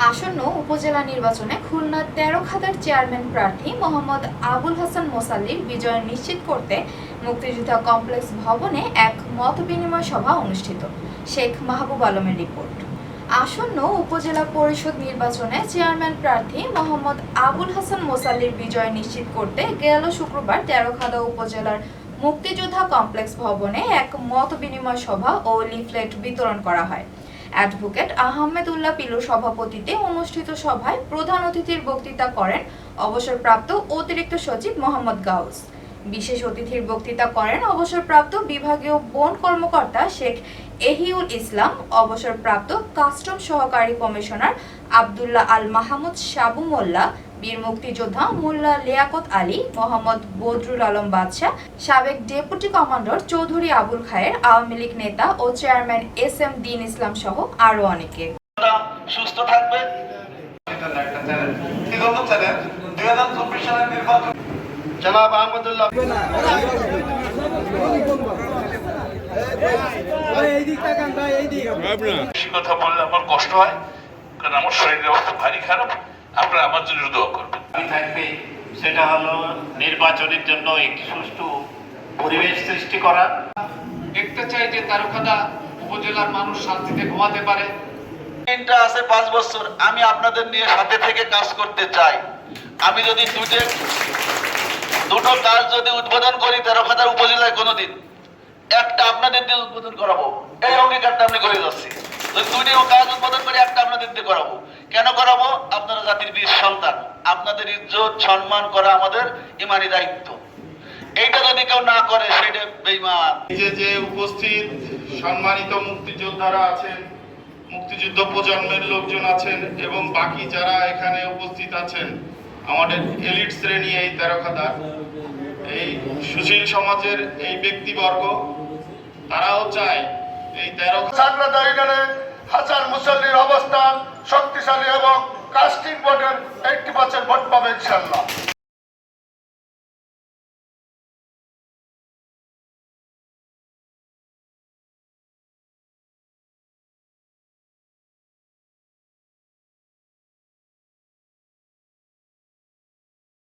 আসন্ন উপজেলা নির্বাচনে খুলনা ১৩ খাতার চেয়ারম্যান প্রার্থী মোহাম্মদ আবুল হাসান মোসাল্লির বিজয় নিশ্চিত করতে মুক্তিযোদ্ধা কমপ্লেক্স ভবনে এক মতবিনিময় সভা অনুষ্ঠিত। শেখ মাহবুব আলমের রিপোর্ট। আসন্ন উপজেলা পরিষদ নির্বাচনে চেয়ারম্যান প্রার্থী মোহাম্মদ আবুল হাসান মোসাল্লির বিজয় নিশ্চিত করতে গেল শুক্রবার ১৩ খাতা উপজেলার মুক্তিযোদ্ধা কমপ্লেক্স ভবনে এক মতবিনিময় সভা ও লিফলেট বিতরণ করা হয়। অ্যাডভোকেট আহমেদুল্লাহ পিলুর সভাপতিত্বে অনুষ্ঠিত সভায় প্রধান অতিথির বক্তৃতা করেন অবসরপ্রাপ্ত অতিরিক্ত সচিব মোহাম্মদ গাউস। বিশেষ অতিথির বক্তৃতা করেন অবসরপ্রাপ্ত বিভাগীয় বন কর্মকর্তা শেখ এহিউল ইসলাম, অবসরপ্রাপ্ত কাস্টম সহকারী কমিশনার আবদুল্লাহ আল মাহমুদ সাবু মোল্লা, বীর মুক্তিযোদ্ধা মোল্লা লিয়াকত আলী, মোহাম্মদ বদরুল আলম বাদশাহ, সাবেক ডেপুটি কমান্ডার চৌধুরী আবুল খায়ের, আওয়ামী লীগ নেতা ও চেয়ারম্যান এস.এম. দীন ইসলাম সহ আরো অনেকে। সুস্থ থাকবে। জনাব আহমদুল্লাহ কথা বললে আমার কষ্ট হয়, কারণ আমার শরীরের অবস্থা ভারী খারাপ। আপনারা আমার জন্য দোয়া করবেন। থাকবে সেটা হলো নির্বাচনের জন্য একটি সুষ্ঠু পরিবেশ সৃষ্টি করা। দেখতে চাই যে তেরোখাদা উপজেলার মানুষ শান্তিতে ঘুমাতে পারে। দিনটা আছে 5 বছর, আমি আপনাদের নিয়ে সাথে থেকে কাজ করতে চাই। আমি যদি দুটো কাজ যদি উদ্বোধন করি তেরোখাদার উপজেলায় কোনোদিন, একটা আপনাদের দিয়ে উদ্বোধন করাবো, এই অঙ্গীকারটা আমি করে যাচ্ছি। যদি দুটি কাজ উদ্বোধন করি, একটা আপনাদের দিয়ে করাবো। কেন করাবো? আপনারা জাতির বীর সন্তান, আপনাদের ইজ্জত সম্মান করা আমাদের ইমানি দায়িত্ব। এইটা যদি কেউ না করে সেটা বেঈমান। যে উপস্থিত সম্মানিত মুক্তিযোদ্ধারা আছেন, মুক্তিযুদ্ধ প্রজন্মের লোকজন আছেন এবং বাকি যারা এখানে উপস্থিত আছেন, আমাদের এলিট শ্রেণী এই তেরোখাদার, এই সুশীল সমাজের এই ব্যক্তিবর্গ, তারাও চায় এই হাসান মুসাল্লির অবস্থান শক্তিশালী এবং কাস্টিং ভোটের 80% ভোট পাবে ইনশাআল্লাহ।